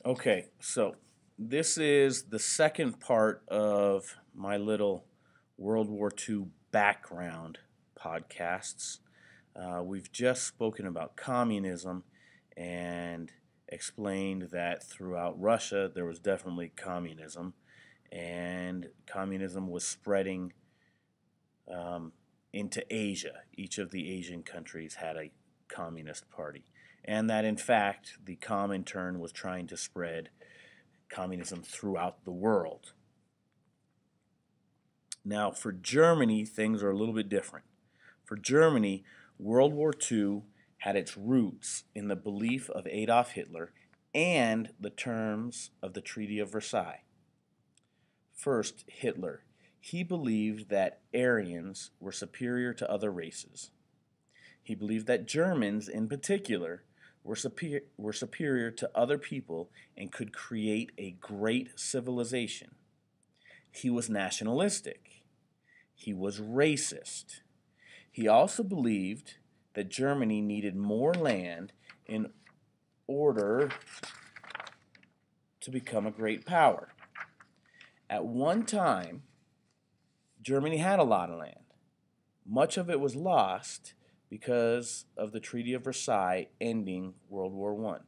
Okay, so this is the second part of my little World War II background podcasts. We've just spoken about communism and explained that throughout Russia there was definitely communism, and communism was spreading um, into Asia. Each of the Asian countries had a communist party, and that in fact the Comintern was trying to spread communism throughout the world. Now, for Germany, things are a little bit different. For Germany, World War II had its roots in the belief of Adolf Hitler and the terms of the Treaty of Versailles. First, Hitler. He believed that Aryans were superior to other races. He believed that Germans, in particular, were superior to other people and could create a great civilization. He was nationalistic. He was racist. He also believed that Germany needed more land in order to become a great power. At one time, Germany had a lot of land. Much of it was lost because of the Treaty of Versailles ending World War I.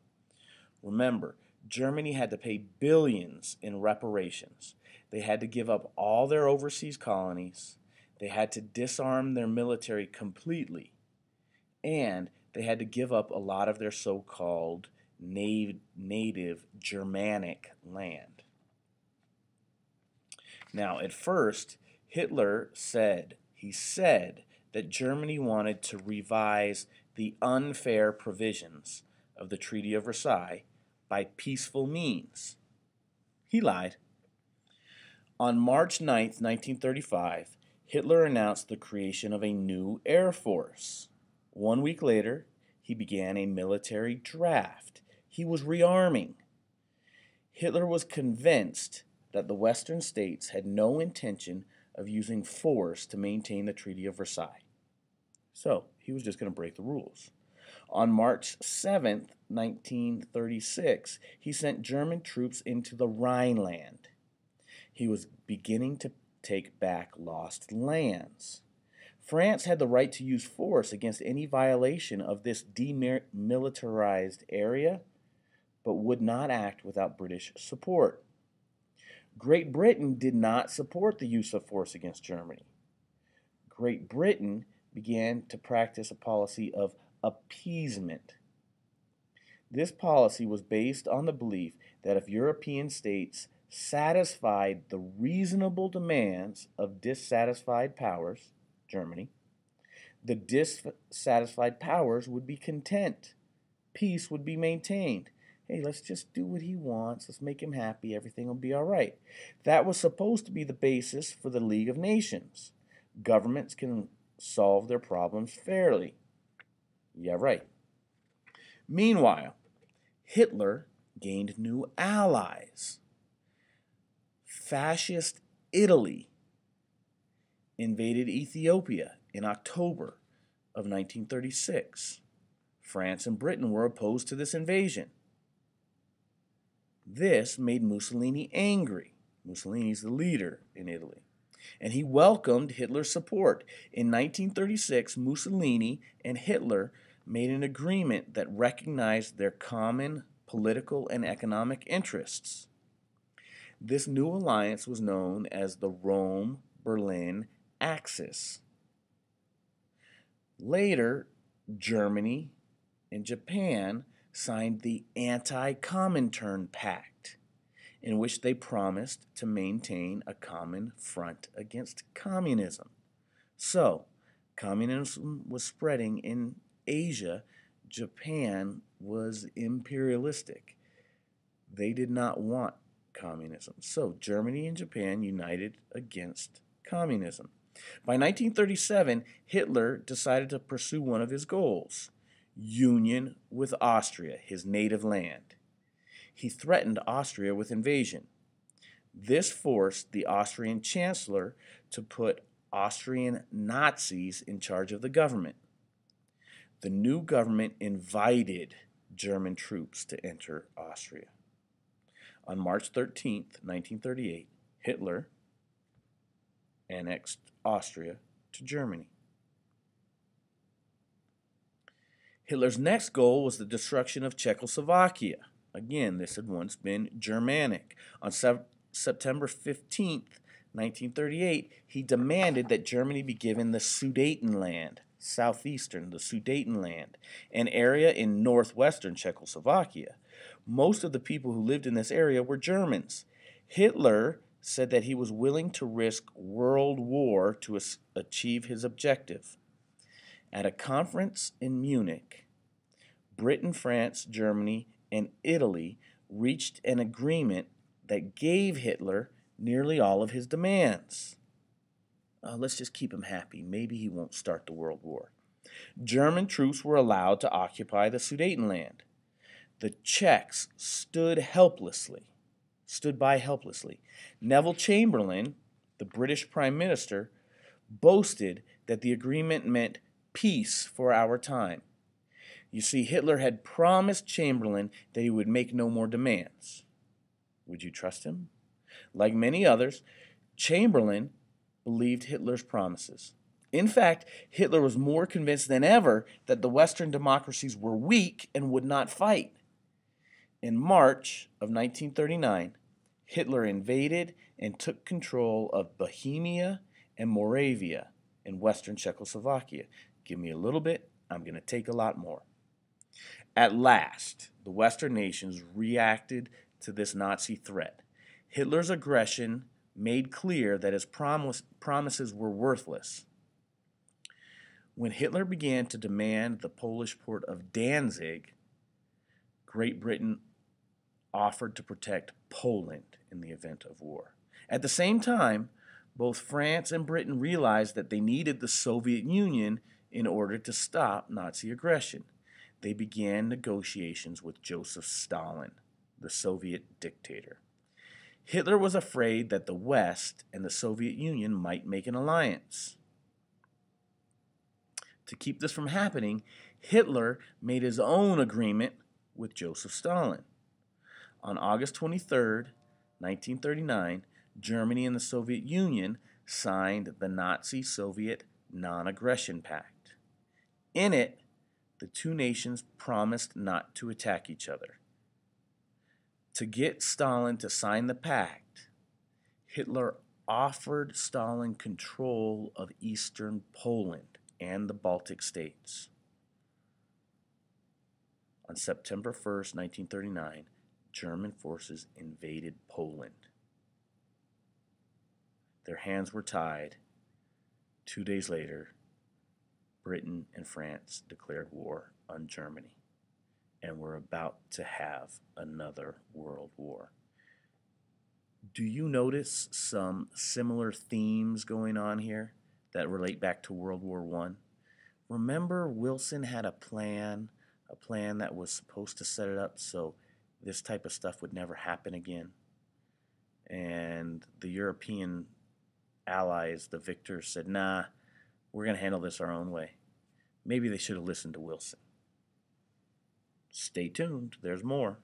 Remember, Germany had to pay billions in reparations. They had to give up all their overseas colonies. They had to disarm their military completely. And they had to give up a lot of their so called native Germanic land. Now, at first, he said that Germany wanted to revise the unfair provisions of the Treaty of Versailles by peaceful means. He lied. On March 9th, 1935, Hitler announced the creation of a new air force. 1 week later, he began a military draft. He was rearming. Hitler was convinced that the Western states had no intention of using force to maintain the Treaty of Versailles. So he was just going to break the rules. On March 7th, 1936, he sent German troops into the Rhineland. He was beginning to take back lost lands. France had the right to use force against any violation of this demilitarized area, but would not act without British support. Great Britain did not support the use of force against Germany. Great Britain began to practice a policy of appeasement. This policy was based on the belief that if European states satisfied the reasonable demands of dissatisfied powers, Germany, the dissatisfied powers would be content. Peace would be maintained. Hey, let's just do what he wants. Let's make him happy. Everything will be all right. That was supposed to be the basis for the League of Nations. Governments can solve their problems fairly. Yeah, right. Meanwhile, Hitler gained new allies. Fascist Italy invaded Ethiopia in October of 1936. France and Britain were opposed to this invasion. This made Mussolini angry. Mussolini's the leader in Italy. And he welcomed Hitler's support. In 1936, Mussolini and Hitler made an agreement that recognized their common political and economic interests. This new alliance was known as the Rome-Berlin Axis. Later, Germany and Japan signed the Anti-Comintern Pact, in which they promised to maintain a common front against communism. So, communism was spreading in Asia. Japan was imperialistic. They did not want communism. So, Germany and Japan united against communism. By 1937, Hitler decided to pursue one of his goals: union with Austria, his native land. He threatened Austria with invasion. This forced the Austrian chancellor to put Austrian Nazis in charge of the government. The new government invited German troops to enter Austria. On March 13th, 1938, Hitler annexed Austria to Germany. Hitler's next goal was the destruction of Czechoslovakia. Again, this had once been Germanic. On September 15th, 1938, he demanded that Germany be given the Sudetenland, southeastern, the Sudetenland, an area in northwestern Czechoslovakia. Most of the people who lived in this area were Germans. Hitler said that he was willing to risk world war to achieve his objective. At a conference in Munich, Britain, France, Germany, and Italy reached an agreement that gave Hitler nearly all of his demands. Let's just keep him happy. Maybe he won't start the World War. German troops were allowed to occupy the Sudetenland. The Czechs stood by helplessly. Neville Chamberlain, the British Prime Minister, boasted that the agreement meant peace for our time. You see, Hitler had promised Chamberlain that he would make no more demands. Would you trust him? Like many others, Chamberlain believed Hitler's promises. In fact, Hitler was more convinced than ever that the Western democracies were weak and would not fight. In March of 1939, Hitler invaded and took control of Bohemia and Moravia in western Czechoslovakia. Give me a little bit, I'm going to take a lot more. At last, the Western nations reacted to this Nazi threat. Hitler's aggression made clear that his promises were worthless. When Hitler began to demand the Polish port of Danzig, Great Britain offered to protect Poland in the event of war. At the same time, both France and Britain realized that they needed the Soviet Union in order to stop Nazi aggression. They began negotiations with Joseph Stalin, the Soviet dictator. Hitler was afraid that the West and the Soviet Union might make an alliance. To keep this from happening, Hitler made his own agreement with Joseph Stalin. On August 23, 1939, Germany and the Soviet Union signed the Nazi-Soviet Non-Aggression Pact. In it, the two nations promised not to attack each other. To get Stalin to sign the pact, Hitler offered Stalin control of eastern Poland and the Baltic states. On September 1st, 1939, German forces invaded Poland. Their hands were tied. 2 days later, Britain and France declared war on Germany, and we're about to have another world war. Do you notice some similar themes going on here that relate back to World War I? Remember, Wilson had a plan that was supposed to set it up so this type of stuff would never happen again. And the European allies, the victors, said, nah, we're going to handle this our own way. Maybe they should have listened to Wilson. Stay tuned. There's more.